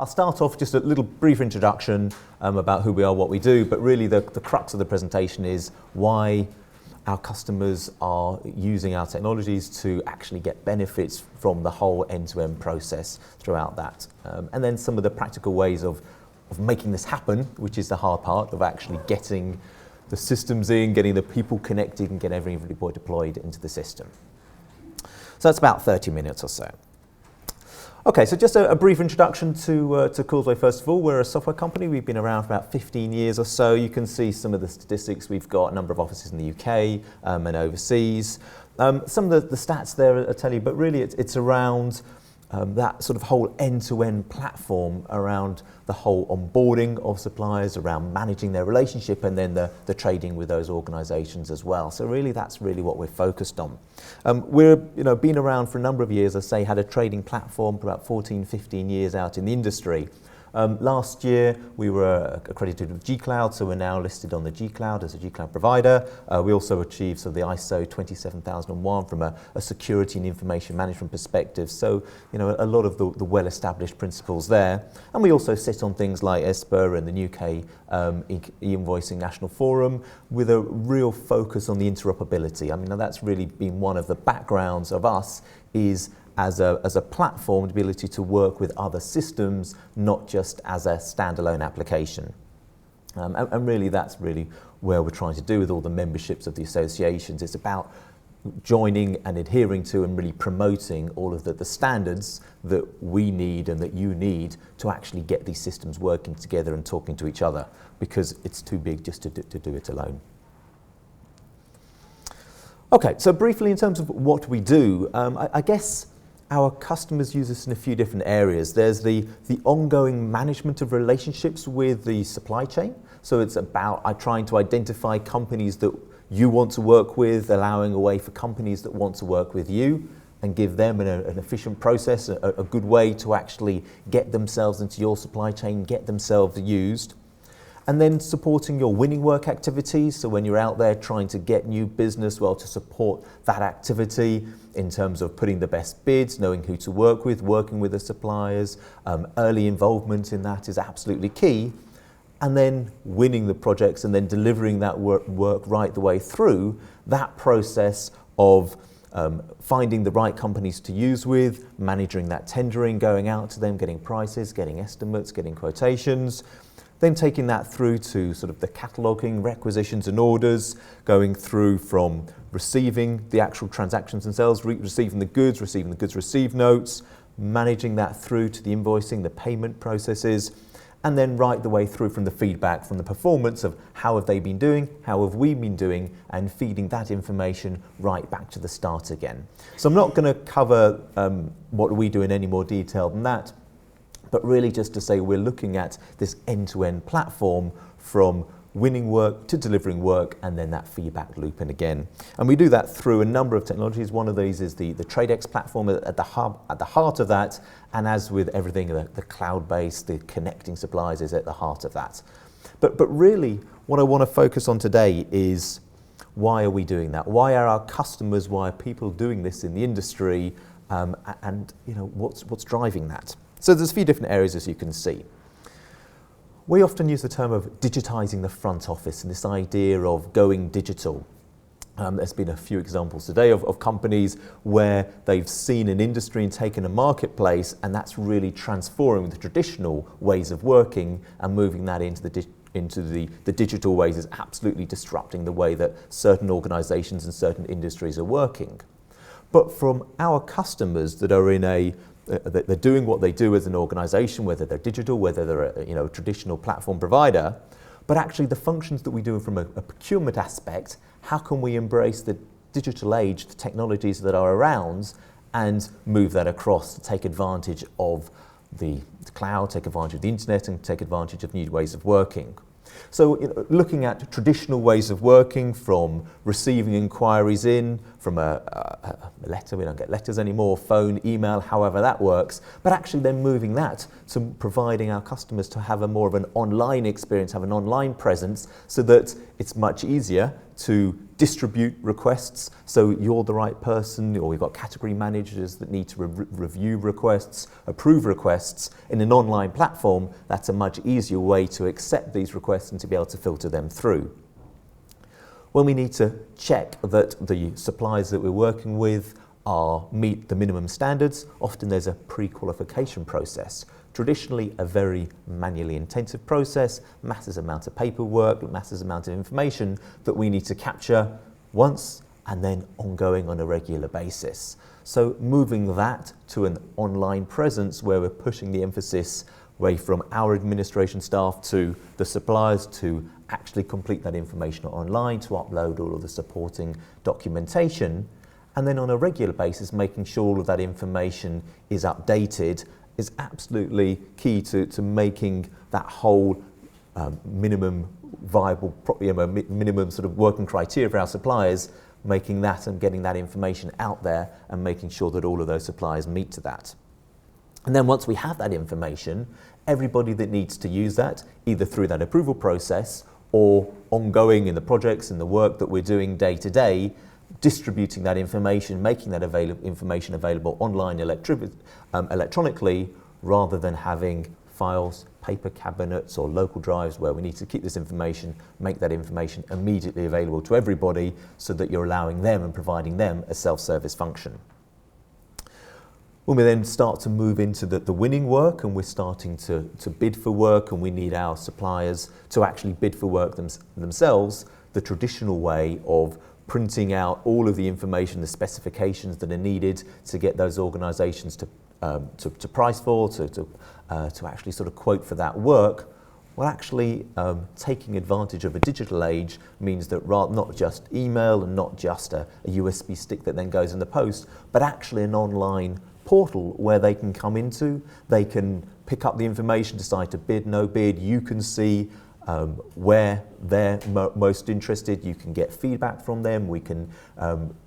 I'll start off just a little brief introduction about who we are, what we do, but really the crux of the presentation is why our customers are using our technologies to actually get benefits from the whole end-to-end process throughout that. And then some of the practical ways of making this happen, which is the hard part of actually getting the systems in, getting the people connected and get everything deployed into the system. So that's about 30 minutes or so. Okay, so just a brief introduction to Causeway first of all. We're a software company. We've been around for about 15 years or so. You can see some of the statistics. We've got a number of offices in the UK and overseas. Some of the stats there I'll tell you, but really it's around that sort of whole end-to-end platform around the whole onboarding of suppliers, around managing their relationship, and then the trading with those organisations as well. So really, that's really what we're focused on. We're been around for a number of years. As I say, had a trading platform for about 14, 15 years out in the industry. Last year, we were accredited with G-Cloud, so we're now listed on the G-Cloud as a G-Cloud provider. We also achieved the ISO 27001 from a security and information management perspective. So, a lot of the well-established principles there. And we also sit on things like ESPA and the UK e-invoicing national forum with a real focus on the interoperability. I mean, that's really been one of the backgrounds of us is as a platform, the ability to work with other systems, not just as a standalone application. And really, that's really where we're trying to do with all the memberships of the associations. It's about joining and adhering to and really promoting all of the standards that we need and that you need to actually get these systems working together and talking to each other, because it's too big just to do it alone. Okay, so briefly in terms of what we do, I guess our customers use us in a few different areas. There's the ongoing management of relationships with the supply chain. So it's about trying to identify companies that you want to work with, allowing a way for companies that want to work with you, and give them an efficient process, a good way to actually get themselves into your supply chain, get themselves used. And then supporting your winning work activities. So when you're out there trying to get new business, well, to support that activity in terms of putting the best bids, knowing who to work with, working with the suppliers, early involvement in that is absolutely key. And then winning the projects and then delivering that work right the way through that process of finding the right companies to use with, managing that tendering, going out to them, getting prices, getting estimates, getting quotations. Then taking that through to sort of the cataloguing, requisitions and orders, going through from receiving the actual transactions themselves, receiving the goods received notes, managing that through to the invoicing, the payment processes, and then right the way through from the feedback, from the performance of how have they been doing, how have we been doing, and feeding that information right back to the start again. So I'm not going to cover what we do in any more detail than that, but really just to say we're looking at this end-to-end platform from winning work to delivering work and then that feedback loop in again. And we do that through a number of technologies. One of these is the Tradex platform at the heart of that, and as with everything, the cloud-based, the connecting suppliers is at the heart of that. But really what I want to focus on today is why are we doing that? Why are our customers, why are people doing this in the industry, and what's driving that? So there's a few different areas, as you can see. We often use the term of digitizing the front office and this idea of going digital. There's been a few examples today of companies where they've seen an industry and taken a marketplace, and that's really transforming the traditional ways of working and moving that into the digital ways is absolutely disrupting the way that certain organizations and certain industries are working. But from our customers that are in they're doing what they do as an organization, whether they're digital, whether they're a traditional platform provider, but actually the functions that we do from a procurement aspect, how can we embrace the digital age, the technologies that are around, and move that across to take advantage of the cloud, take advantage of the internet, and take advantage of new ways of working. So looking at traditional ways of working, from receiving inquiries in, from a letter, we don't get letters anymore, phone, email, however that works, but actually then moving that to providing our customers to have a more of an online experience, have an online presence, so that it's much easier to distribute requests, so you're the right person, or we've got category managers that need to review requests, approve requests. In an online platform, that's a much easier way to accept these requests and to be able to filter them through. When we need to check that the suppliers that we're working with meet the minimum standards, often there's a pre-qualification process. Traditionally a very manually intensive process, massive amount of paperwork, massive amount of information that we need to capture once and then ongoing on a regular basis. So moving that to an online presence where we're pushing the emphasis away from our administration staff to the suppliers to actually complete that information online, to upload all of the supporting documentation, and then on a regular basis making sure all of that information is updated is absolutely key to making that whole minimum viable, minimum sort of working criteria for our suppliers, making that and getting that information out there and making sure that all of those suppliers meet to that. And then once we have that information, everybody that needs to use that, either through that approval process or ongoing in the projects and the work that we're doing day to day, distributing that information, making that information available online electronically, rather than having files, paper cabinets or local drives where we need to keep this information, make that information immediately available to everybody so that you're allowing them and providing them a self-service function. When we then start to move into the winning work and we're starting to bid for work and we need our suppliers to actually bid for work themselves, the traditional way of printing out all of the information, the specifications that are needed to get those organisations to price for, to actually sort of quote for that work, well, actually taking advantage of a digital age means that not just email and not just a USB stick that then goes in the post, but actually an online portal where they can come into, they can pick up the information, decide to bid, no bid, you can see where they're most interested, you can get feedback from them, we can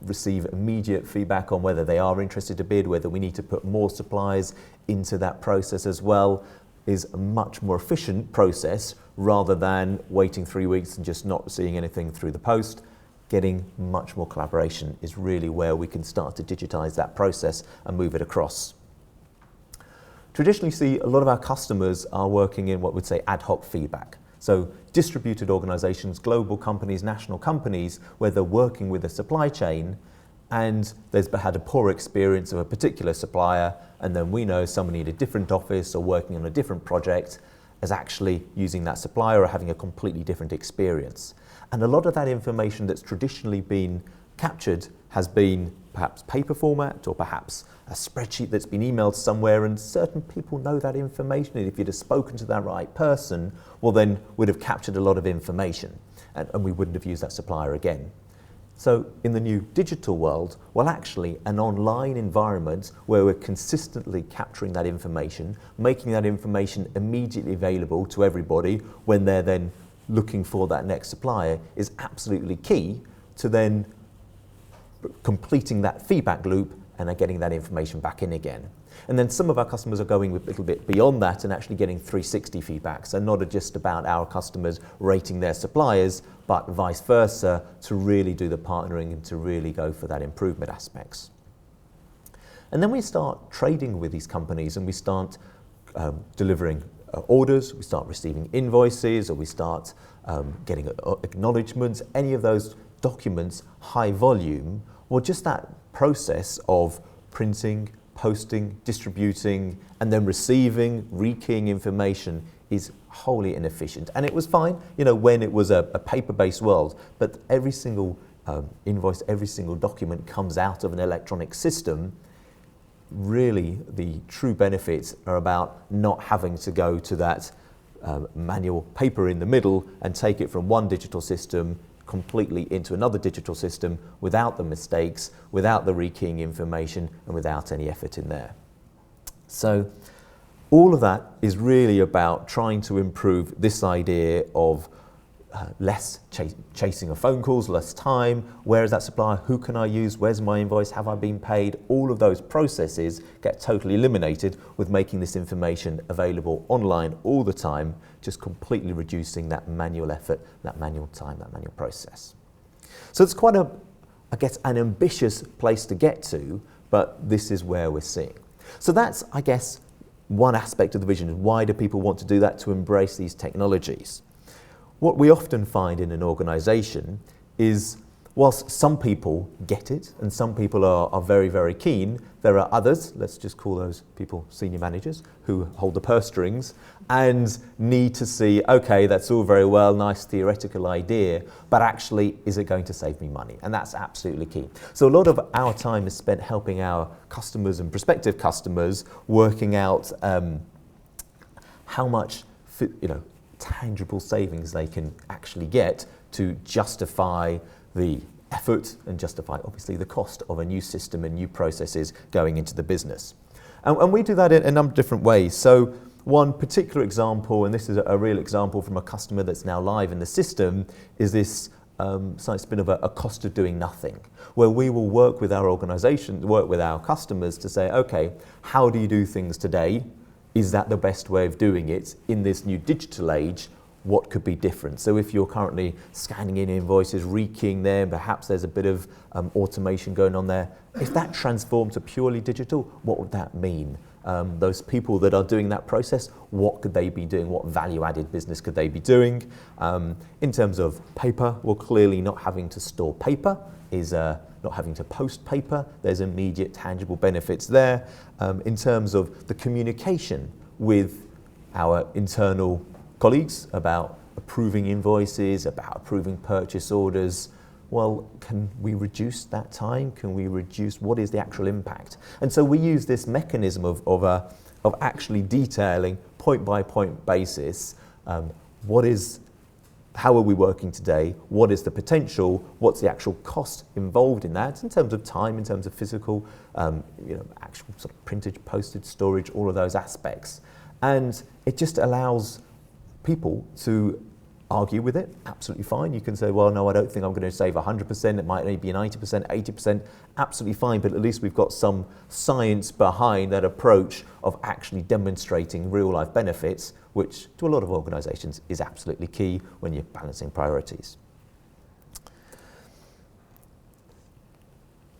receive immediate feedback on whether they are interested to bid, whether we need to put more suppliers into that process as well, is a much more efficient process rather than waiting 3 weeks and just not seeing anything through the post. Getting much more collaboration is really where we can start to digitise that process and move it across. Traditionally, see a lot of our customers are working in what we'd say ad hoc feedback. So distributed organisations, global companies, national companies, where they're working with a supply chain and they've had a poor experience of a particular supplier, and then we know somebody in a different office or working on a different project is actually using that supplier or having a completely different experience. And a lot of that information that's traditionally been captured has been perhaps paper format or perhaps a spreadsheet that's been emailed somewhere, and certain people know that information, and if you'd have spoken to that right person, well then would have captured a lot of information and we wouldn't have used that supplier again. So in the new digital world, well actually an online environment where we're consistently capturing that information, making that information immediately available to everybody when they're then looking for that next supplier is absolutely key to then completing that feedback loop and getting that information back in again. And then some of our customers are going a little bit beyond that and actually getting 360 feedback. So not just about our customers rating their suppliers, but vice versa, to really do the partnering and to really go for that improvement aspects. And then we start trading with these companies and we start delivering orders, we start receiving invoices, or we start getting acknowledgements, any of those documents, high volume, or just that process of printing, posting, distributing, and then receiving, rekeying information is wholly inefficient. And it was fine, when it was a paper-based world, but every single invoice, every single document comes out of an electronic system. Really, the true benefits are about not having to go to that manual paper in the middle and take it from one digital system completely into another digital system without the mistakes, without the rekeying information, and without any effort in there. So all of that is really about trying to improve this idea of less chasing of phone calls, less time, where is that supplier, who can I use, where's my invoice, have I been paid? All of those processes get totally eliminated with making this information available online all the time, just completely reducing that manual effort, that manual time, that manual process. So it's quite an ambitious place to get to, but this is where we're seeing. So that's, I guess, one aspect of the vision. Why do people want to do that? To embrace these technologies. What we often find in an organisation is, whilst some people get it and some people are very, very keen, there are others, let's just call those people senior managers, who hold the purse strings and need to see, okay, that's all very well, nice theoretical idea, but actually, is it going to save me money? And that's absolutely key. So a lot of our time is spent helping our customers and prospective customers working out how much, tangible savings they can actually get to justify the effort and justify, obviously, the cost of a new system and new processes going into the business. And we do that in a number of different ways. So one particular example, and this is a real example from a customer that's now live in the system, is this slight spin of a cost of doing nothing, where we will work with our organisation, work with our customers to say, okay, how do you do things today? Is that the best way of doing it in this new digital age? What could be different? So if you're currently scanning in invoices, rekeying them, perhaps there's a bit of automation going on there. If that transformed to purely digital, what would that mean? Those people that are doing that process, what could they be doing? What value-added business could they be doing? In terms of paper, well, clearly not having to store paper is not having to post paper. There's immediate tangible benefits there. In terms of the communication with our internal colleagues about approving invoices, about approving purchase orders, well, can we reduce that time? Can we reduce, what is the actual impact? And so we use this mechanism of actually detailing point by point basis, how are we working today? What is the potential? What's the actual cost involved in that in terms of time, in terms of physical, actual sort of printage, postage, storage, all of those aspects. And it just allows people to argue with it, absolutely fine. You can say, well, no, I don't think I'm going to save 100%. It might only be 90%, 80%, absolutely fine. But at least we've got some science behind that approach of actually demonstrating real life benefits, which to a lot of organisations is absolutely key when you're balancing priorities.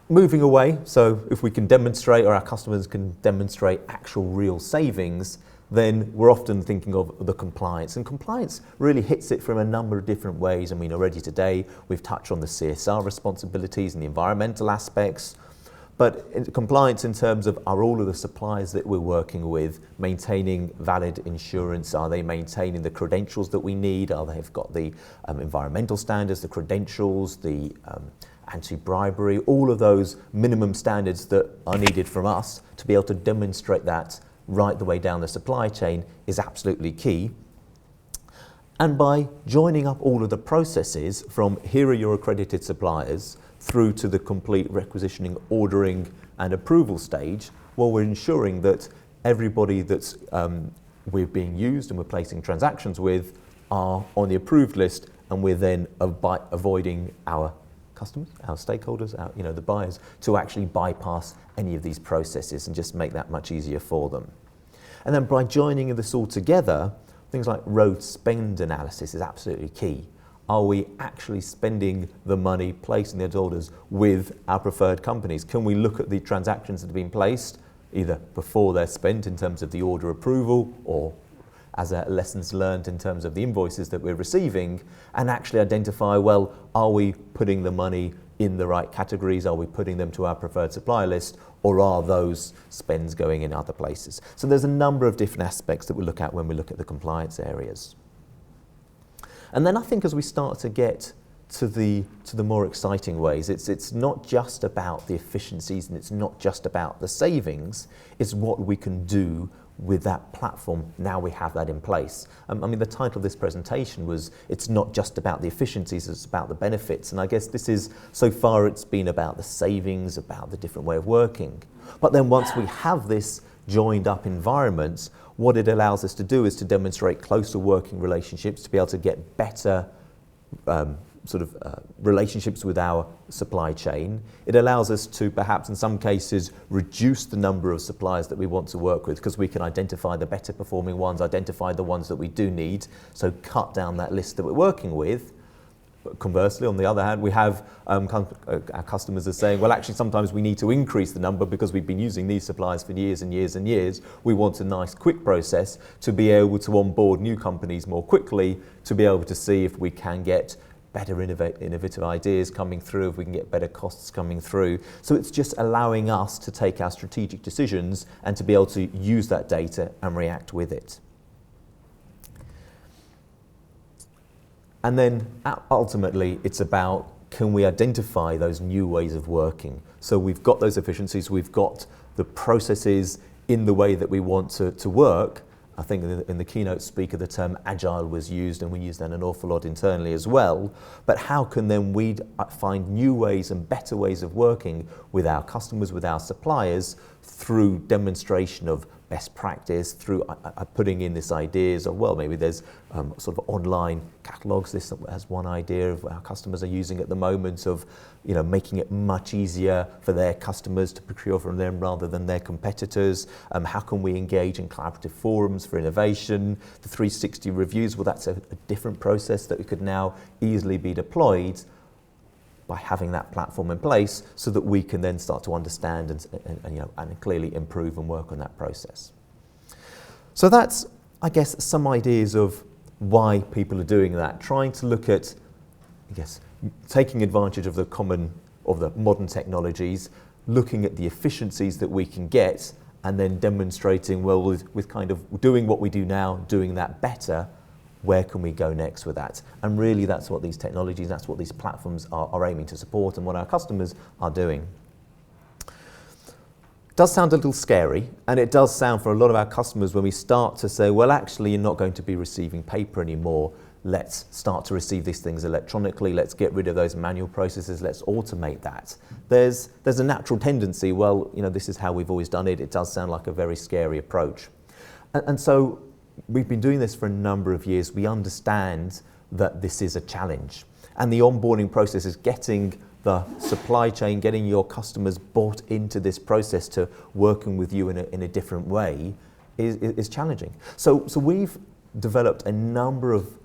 Moving away, so if we can demonstrate, or our customers can demonstrate actual real savings, then we're often thinking of the compliance. And compliance really hits it from a number of different ways. I mean, already today, we've touched on the CSR responsibilities and the environmental aspects. But compliance in terms of, are all of the suppliers that we're working with maintaining valid insurance? Are they maintaining the credentials that we need? Are they've got the environmental standards, the credentials, the anti-bribery, all of those minimum standards that are needed from us to be able to demonstrate that right the way down the supply chain is absolutely key. And by joining up all of the processes from here are your accredited suppliers through to the complete requisitioning, ordering and approval stage, well, we're ensuring that everybody that's we're being used and we're placing transactions with are on the approved list, and we're then avoiding our customers, our stakeholders, the buyers, to actually bypass any of these processes and just make that much easier for them. And then by joining this all together, things like road spend analysis is absolutely key. Are we actually spending the money, placing those orders with our preferred companies? Can we look at the transactions that have been placed, either before they're spent in terms of the order approval, or as lessons learned in terms of the invoices that we're receiving, and actually identify, well, are we putting the money in the right categories? Are we putting them to our preferred supplier list, or are those spends going in other places? So there's a number of different aspects that we look at when we look at the compliance areas. And then I think as we start to get to the more exciting ways, it's not just about the efficiencies and it's not just about the savings, it's what we can do with that platform now we have that in place. The title of this presentation was, it's not just about the efficiencies, it's about the benefits. And I guess this is, so far it's been about the savings, about the different way of working. But then once we have this joined up environment, what it allows us to do is to demonstrate closer working relationships, to be able to get better relationships with our supply chain. It allows us to perhaps in some cases reduce the number of suppliers that we want to work with, because we can identify the better performing ones, identify the ones that we do need, so cut down that list that we're working with. conversely, on the other hand, we have our customers are saying, well, actually, sometimes we need to increase the number because we've been using these suppliers for years and years and years. We want a nice, quick process to be able to onboard new companies more quickly, to be able to see if we can get better innovative ideas coming through, if we can get better costs coming through. So it's just allowing us to take our strategic decisions and to be able to use that data and react with it. And then ultimately, it's about, can we identify those new ways of working? So we've got those efficiencies, we've got the processes in the way that we want to work. I think in the keynote speaker, the term agile was used, and we use that an awful lot internally as well. But how can then we find new ways and better ways of working with our customers, with our suppliers, through demonstration of best practice, through putting in this ideas of, well, maybe there's sort of online catalogs. This has one idea of our customers are using at the moment of, making it much easier for their customers to procure from them rather than their competitors. How can we engage in collaborative forums for innovation? The 360 reviews, well, that's a different process that could now easily be deployed by having that platform in place, so that we can then start to understand and clearly improve and work on that process. So that's, I guess, some ideas of why people are doing that, trying to look at, taking advantage of the modern technologies, looking at the efficiencies that we can get, and then demonstrating, well, with kind of doing what we do now, doing that better, where can we go next with that? And really, that's what these technologies, that's what these platforms are aiming to support, and what our customers are doing. It does sound a little scary, and it does sound for a lot of our customers when we start to say, well, actually, you're not going to be receiving paper anymore. Let's start to receive these things electronically. Let's get rid of those manual processes. Let's automate that. There's a natural tendency, well, this is how we've always done it. It does sound like a very scary approach. And so we've been doing this for a number of years. We understand that this is a challenge. And the onboarding process is getting the supply chain, getting your customers bought into this process to working with you in a different way is challenging. So we've developed a number of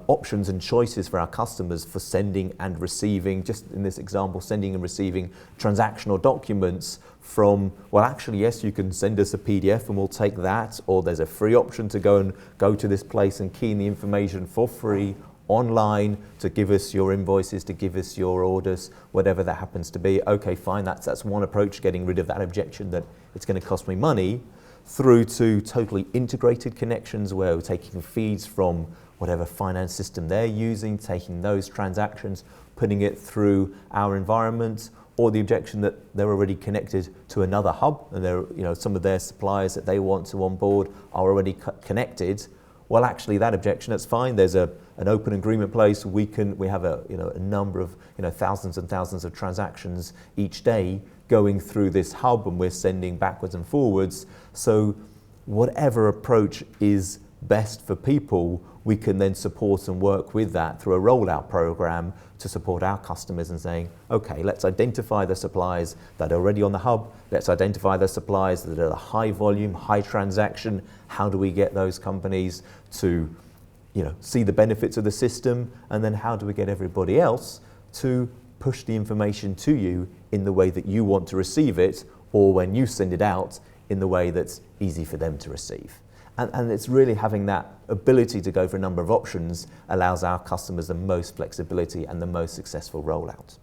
options and choices for our customers for sending and receiving, just in this example, sending and receiving transactional documents from, well, actually, yes, you can send us a PDF and we'll take that, or there's a free option to go to this place and key in the information for free online to give us your invoices, to give us your orders, whatever that happens to be. Okay, fine, that's one approach, getting rid of that objection that it's going to cost me money, through to totally integrated connections where we're taking feeds from whatever finance system they're using, taking those transactions, putting it through our environment, or the objection that they're already connected to another hub, and some of their suppliers that they want to onboard are already connected. Well, actually, that objection, that's fine. There's an open agreement place. We have a number of thousands and thousands of transactions each day going through this hub, and we're sending backwards and forwards. So whatever approach is best for people, we can then support and work with that through a rollout program to support our customers and saying, okay, let's identify the suppliers that are already on the hub. Let's identify the suppliers that are high volume, high transaction. How do we get those companies to see the benefits of the system? And then how do we get everybody else to push the information to you in the way that you want to receive it, or when you send it out, in the way that's easy for them to receive? And it's really having that ability to go for a number of options allows our customers the most flexibility and the most successful rollout.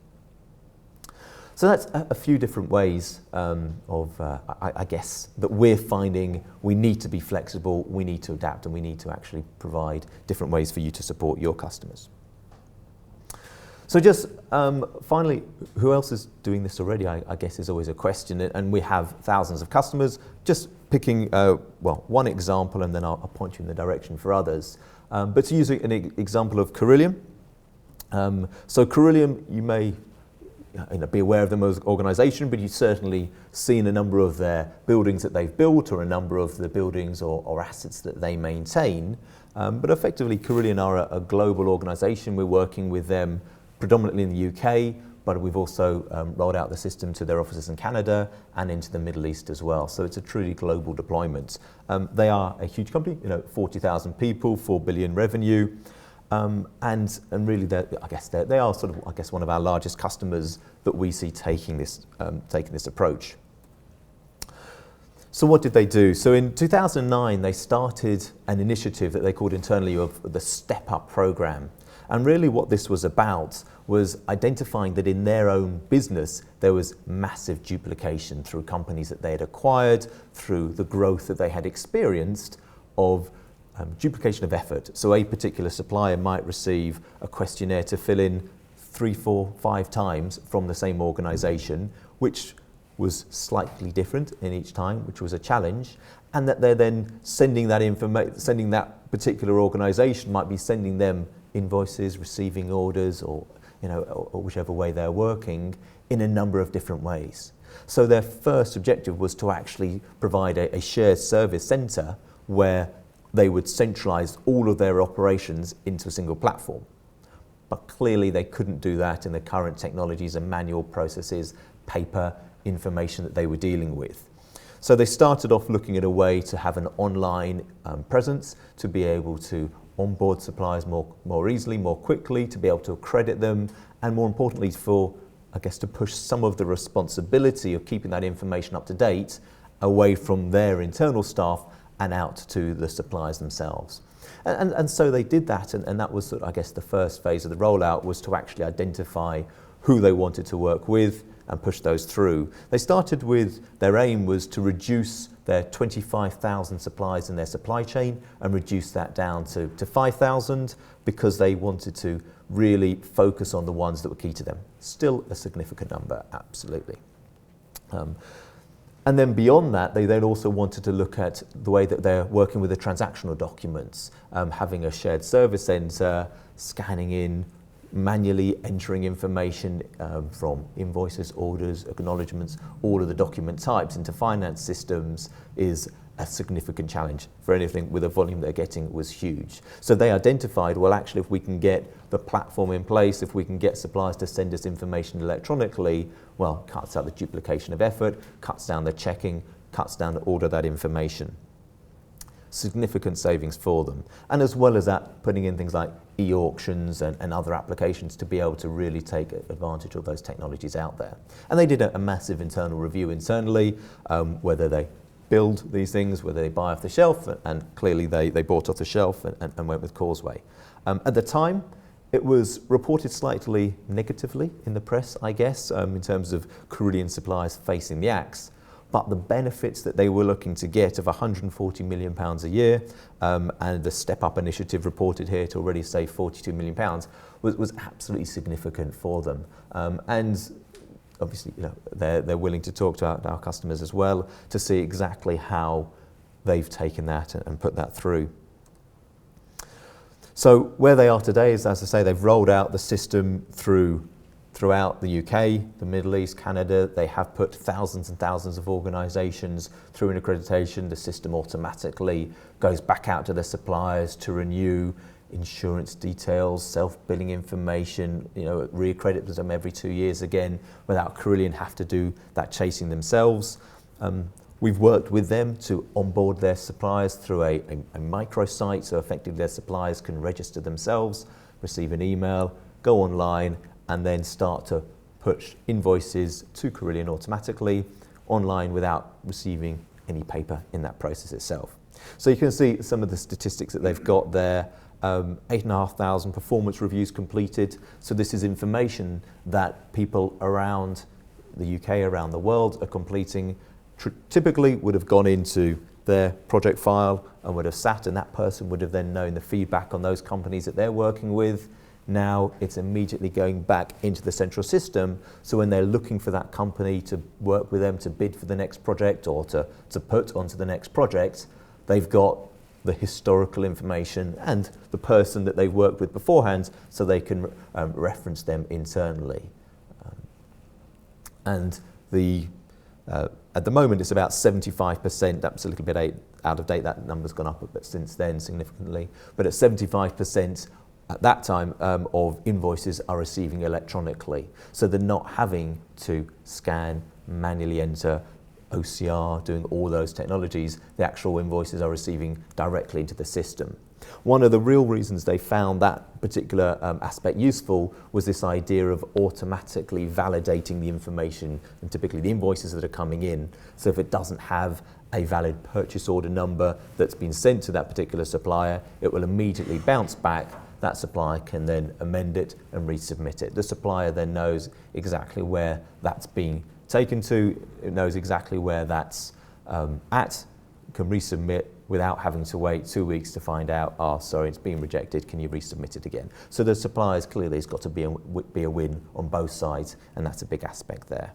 So that's a few different ways I guess, that we're finding we need to be flexible, we need to adapt, and we need to actually provide different ways for you to support your customers. So just finally, who else is doing this already, I guess is always a question. And we have thousands of customers. Just picking, one example, and then I'll point you in the direction for others. But to use an example of Carillion. So Carillion, you may be aware of them as an organisation, but you've certainly seen a number of their buildings that they've built, or a number of the buildings or assets that they maintain. But effectively, Carillion are a global organisation. We're working with them predominantly in the UK, but we've also rolled out the system to their offices in Canada and into the Middle East as well. So it's a truly global deployment. They are a huge company, 40,000 people, 4 billion revenue. And really, they are sort of, one of our largest customers that we see taking this approach. So what did they do? So in 2009, they started an initiative that they called internally of the Step Up program. And really what this was about was identifying that in their own business, there was massive duplication through companies that they had acquired, through the growth that they had experienced of duplication of effort. So a particular supplier might receive a questionnaire to fill in 3, 4, 5 times from the same organization, which was slightly different in each time, which was a challenge, and that they're then sending that particular organization might be sending them invoices, receiving orders, or whichever way they're working in a number of different ways. So their first objective was to actually provide a shared service center where they would centralize all of their operations into a single platform. But clearly they couldn't do that in the current technologies and manual processes, paper, information that they were dealing with. So they started off looking at a way to have an online presence, to be able to onboard suppliers more easily, more quickly, to be able to accredit them, and more importantly to push some of the responsibility of keeping that information up to date away from their internal staff and out to the suppliers themselves. And so they did that, and that was, the first phase of the rollout, was to actually identify who they wanted to work with and push those through. They started with, their aim was to reduce their 25,000 suppliers in their supply chain and reduce that down to 5,000, because they wanted to really focus on the ones that were key to them. Still a significant number, absolutely. And then beyond that, they then also wanted to look at the way that they're working with the transactional documents, having a shared service center, scanning in, manually entering information from invoices, orders, acknowledgements, all of the document types into finance systems is a significant challenge. For anything with a volume they're getting was huge. So they identified, well, actually, if we can get the platform in place, if we can get suppliers to send us information electronically, well, cuts out the duplication of effort, cuts down the checking, cuts down all of that information. Significant savings for them. And as well as that, putting in things like e-auctions and other applications to be able to really take advantage of those technologies out there. And they did a massive internal review internally, whether they build these things, whether they buy off the shelf, and clearly they bought off the shelf and went with Causeway. At the time, it was reported slightly negatively in the press, in terms of Carillion suppliers facing the axe. But the benefits that they were looking to get of £140 million a year, and the Step Up initiative reported here to already save £42 million, was absolutely significant for them. And obviously, they're willing to talk to our customers as well to see exactly how they've taken that and put that through. So where they are today is, as I say, they've rolled out the system throughout the UK, the Middle East, Canada. They have put thousands and thousands of organisations through an accreditation. The system automatically goes back out to their suppliers to renew insurance details, self-billing information, re-accredit them every 2 years again, without Carillion have to do that chasing themselves. We've worked with them to onboard their suppliers through a microsite, so effectively their suppliers can register themselves, receive an email, go online, and then start to push invoices to Carillion automatically online without receiving any paper in that process itself. So you can see some of the statistics that they've got there. 8,500 performance reviews completed. So this is information that people around the UK, around the world are completing. Typically would have gone into their project file and would have sat, and that person would have then known the feedback on those companies that they're working with. Now it's immediately going back into the central system, so when they're looking for that company to work with them to bid for the next project or to put onto the next project, they've got the historical information and the person that they've worked with beforehand, so they can reference them internally. And at the moment it's about 75%, that's a little bit out of date, that number's gone up a bit since then significantly, but at 75% at that time of invoices are receiving electronically. So they're not having to scan, manually enter, OCR, doing all those technologies. The actual invoices are receiving directly into the system. One of the real reasons they found that particular aspect useful was this idea of automatically validating the information, and typically the invoices that are coming in. So if it doesn't have a valid purchase order number that's been sent to that particular supplier, it will immediately bounce back. That supplier can then amend it and resubmit it. The supplier then knows exactly where that's being taken to, it knows exactly where that's at, can resubmit without having to wait 2 weeks to find out, sorry, it's been rejected, can you resubmit it again? So the suppliers clearly has got to be a win on both sides, and that's a big aspect there.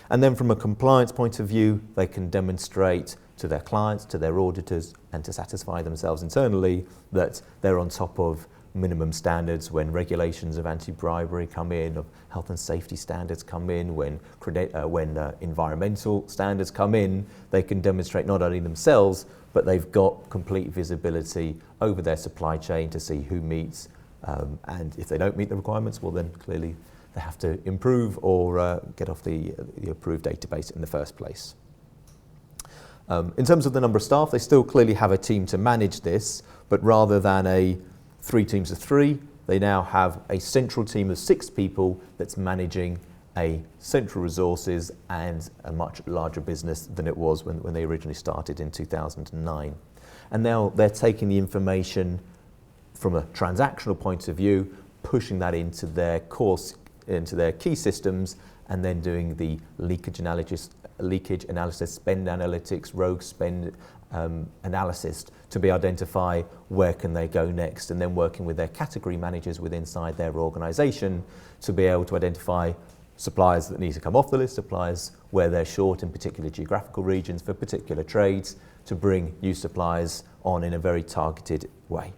And then from a compliance point of view, they can demonstrate to their clients, to their auditors, and to satisfy themselves internally that they're on top of minimum standards when regulations of anti-bribery come in, of health and safety standards come in, when environmental standards come in. They can demonstrate not only themselves, but they've got complete visibility over their supply chain to see who meets, and if they don't meet the requirements, well then clearly they have to improve or get off the approved database in the first place. In terms of the number of staff, they still clearly have a team to manage this, but rather than 3 teams of 3, they now have a central team of 6 people that's managing a central resources and a much larger business than it was when they originally started in 2009. And now they're taking the information from a transactional point of view, pushing that into their key systems, and then doing the leakage analysis, spend analytics, rogue spend analysis to be identify where can they go next, and then working with their category managers inside their organisation to be able to identify suppliers that need to come off the list, suppliers where they're short in particular geographical regions for particular trades, to bring new suppliers on in a very targeted way.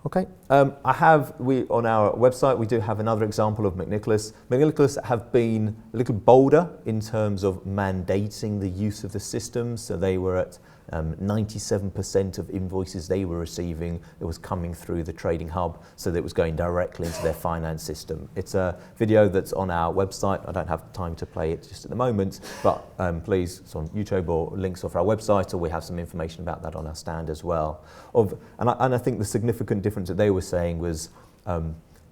Okay, on our website we do have another example of McNicholas. McNicholas have been a little bolder in terms of mandating the use of the system, so they were at 97% of invoices they were receiving, it was coming through the trading hub, so that it was going directly into their finance system. It's a video that's on our website. I don't have time to play it just at the moment, but please, it's on YouTube or links off our website, or we have some information about that on our stand as well. And I think the significant difference that they were saying was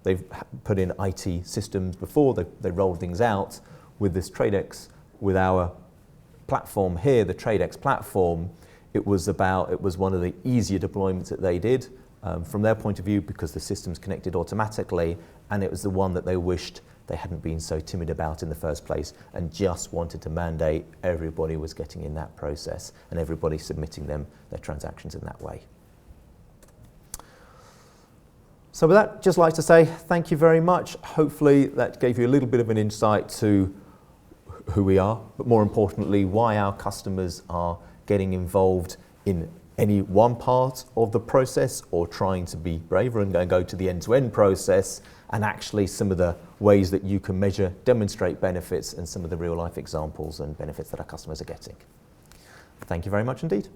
they've put in IT systems before, they rolled things out with this Tradex, with our platform here, the Tradex platform. It was one of the easier deployments that they did from their point of view, because the system's connected automatically, and it was the one that they wished they hadn't been so timid about in the first place, and just wanted to mandate everybody was getting in that process and everybody submitting their transactions in that way. So with that, just like to say thank you very much. Hopefully that gave you a little bit of an insight to who we are, but more importantly, why our customers are getting involved in any one part of the process, or trying to be braver and go to the end-to-end process, and actually some of the ways that you can measure, demonstrate benefits, and some of the real-life examples and benefits that our customers are getting. Thank you very much indeed.